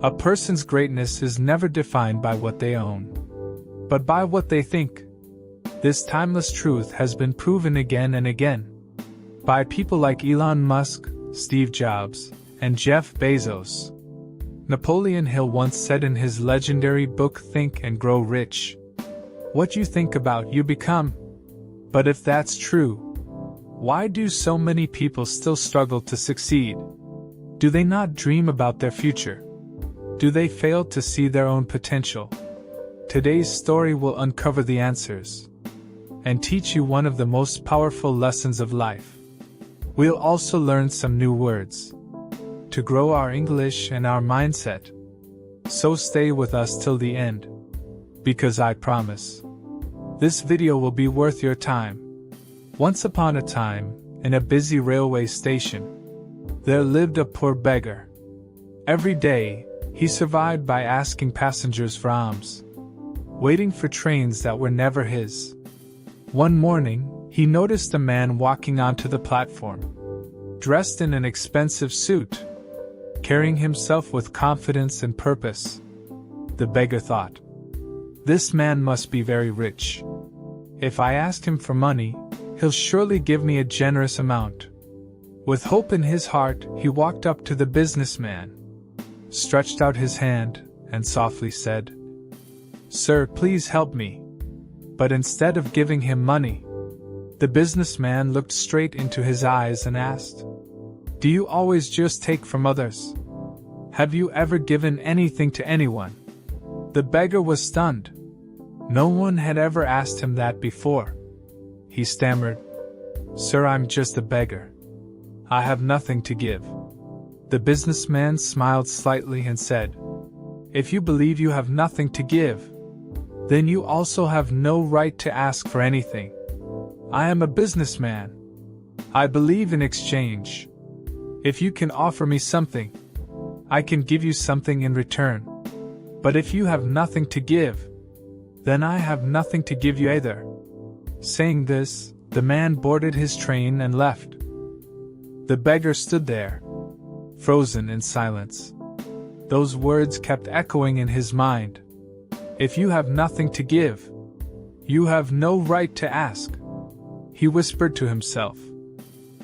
A person's greatness is never defined by what they own, but by what they think. This timeless truth has been proven again and again by people like Elon Musk, Steve Jobs, and Jeff Bezos. Napoleon Hill once said in his legendary book Think and Grow Rich, "What you think about, you become." But if that's true, why do so many people still struggle to succeed? Do they not dream about their future? Do they fail to see their own potential? Today's story will uncover the answers and teach you one of the most powerful lessons of life. We'll also learn some new words to grow our English and our mindset. So stay with us till the end, because I promise, this video will be worth your time. Once upon a time, in a busy railway station, there lived a poor beggar. Every day, he survived by asking passengers for alms, waiting for trains that were never his. One morning, he noticed a man walking onto the platform, dressed in an expensive suit, carrying himself with confidence and purpose. The beggar thought, "This man must be very rich. If I ask him for money, he'll surely give me a generous amount." With hope in his heart, he walked up to the businessman, stretched out his hand, and softly said, "Sir, please help me." But instead of giving him money, the businessman looked straight into his eyes and asked, "Do you always just take from others? Have you ever given anything to anyone?" The beggar was stunned. No one had ever asked him that before. He stammered, "Sir, I'm just a beggar. I have nothing to give." The businessman smiled slightly and said, "If you believe you have nothing to give, then you also have no right to ask for anything. I am a businessman. I believe in exchange. If you can offer me something, I can give you something in return. But if you have nothing to give, then I have nothing to give you either." Saying this, the man boarded his train and left. The beggar stood there, frozen in silence. Those words kept echoing in his mind. If you have nothing to give, you have no right to ask. He whispered to himself,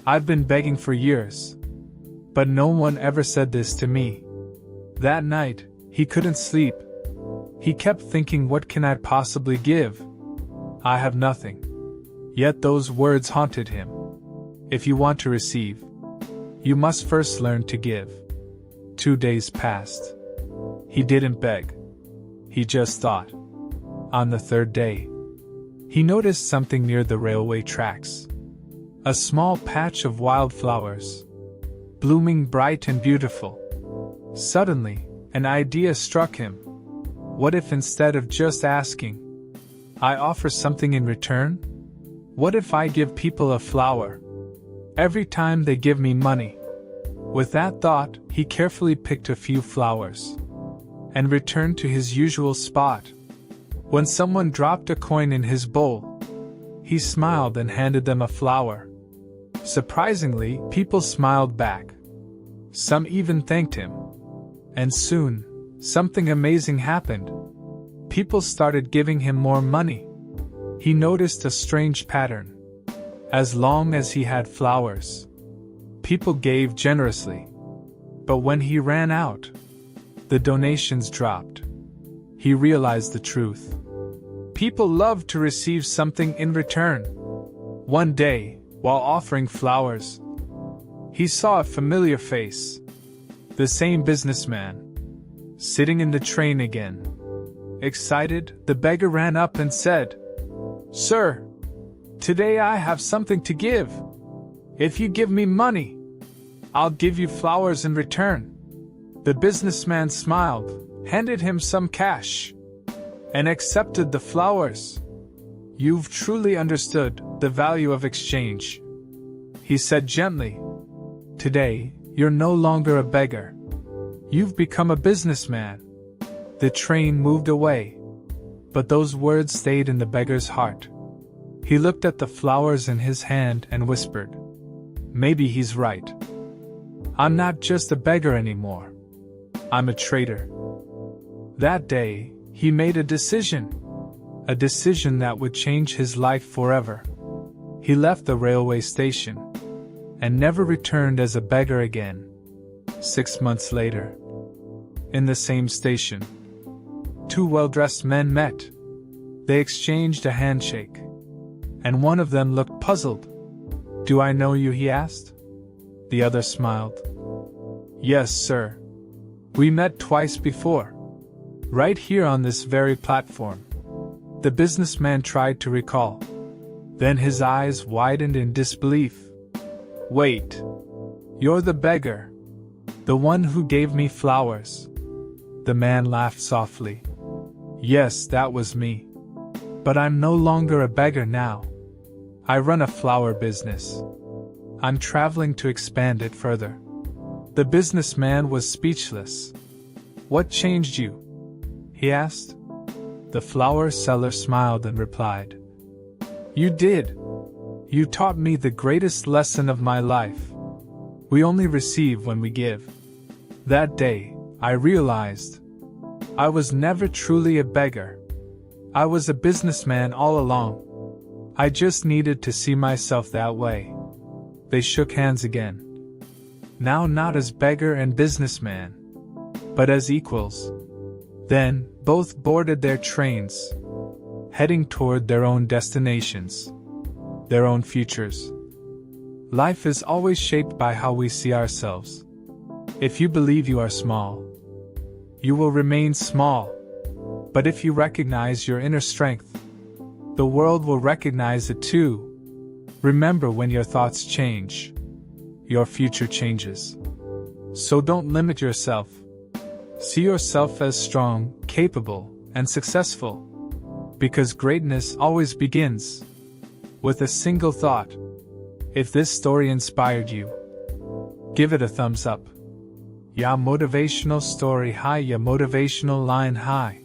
"I've been begging for years, but no one ever said this to me." That night, he couldn't sleep. He kept thinking, what can I possibly give? I have nothing. Yet those words haunted him. If you want to receive, you must first learn to give. 2 days passed. He didn't beg. He just thought. On the third day, he noticed something near the railway tracks. A small patch of wildflowers, blooming bright and beautiful. Suddenly, an idea struck him. What if instead of just asking, I offer something in return? What if I give people a flower every time they give me money? With that thought, he carefully picked a few flowers and returned to his usual spot. When someone dropped a coin in his bowl, he smiled and handed them a flower. Surprisingly, people smiled back. Some even thanked him. And soon, something amazing happened. People started giving him more money. He noticed a strange pattern. As long as he had flowers, people gave generously. But when he ran out, the donations dropped. He realized the truth. People love to receive something in return. One day, while offering flowers, he saw a familiar face. The same businessman, sitting in the train again. Excited, the beggar ran up and said, "Sir, today I have something to give. If you give me money, I'll give you flowers in return." The businessman smiled, handed him some cash, and accepted the flowers. "You've truly understood the value of exchange," he said gently. "Today, you're no longer a beggar. You've become a businessman." The train moved away, but those words stayed in the beggar's heart. He looked at the flowers in his hand and whispered, "Maybe he's right. I'm not just a beggar anymore. I'm a traitor. That day, he made a decision that would change his life forever. He left the railway station and never returned as a beggar again. 6 months later, in the same station, two well-dressed men met. They exchanged a handshake, and one of them looked puzzled. "Do I know you?" he asked. The other smiled. "Yes, sir. We met twice before. Right here on this very platform." The businessman tried to recall. Then his eyes widened in disbelief. "Wait. You're the beggar. The one who gave me flowers." The man laughed softly. "Yes, that was me. But I'm no longer a beggar now. I run a flower business. I'm traveling to expand it further." The businessman was speechless. "What changed you?" he asked. The flower seller smiled and replied, "You did. You taught me the greatest lesson of my life. We only receive when we give." That day, I realized I was never truly a beggar. I was a businessman all along. I just needed to see myself that way. They shook hands again. Now not as beggar and businessman, but as equals. Then, both boarded their trains, heading toward their own destinations, their own futures. Life is always shaped by how we see ourselves. If you believe you are small, you will remain small. But if you recognize your inner strength, the world will recognize it too. Remember, when your thoughts change, your future changes. So don't limit yourself. See yourself as strong, capable, and successful. Because greatness always begins with a single thought. If this story inspired you, give it a thumbs up. Ya motivational story high, ya motivational line high.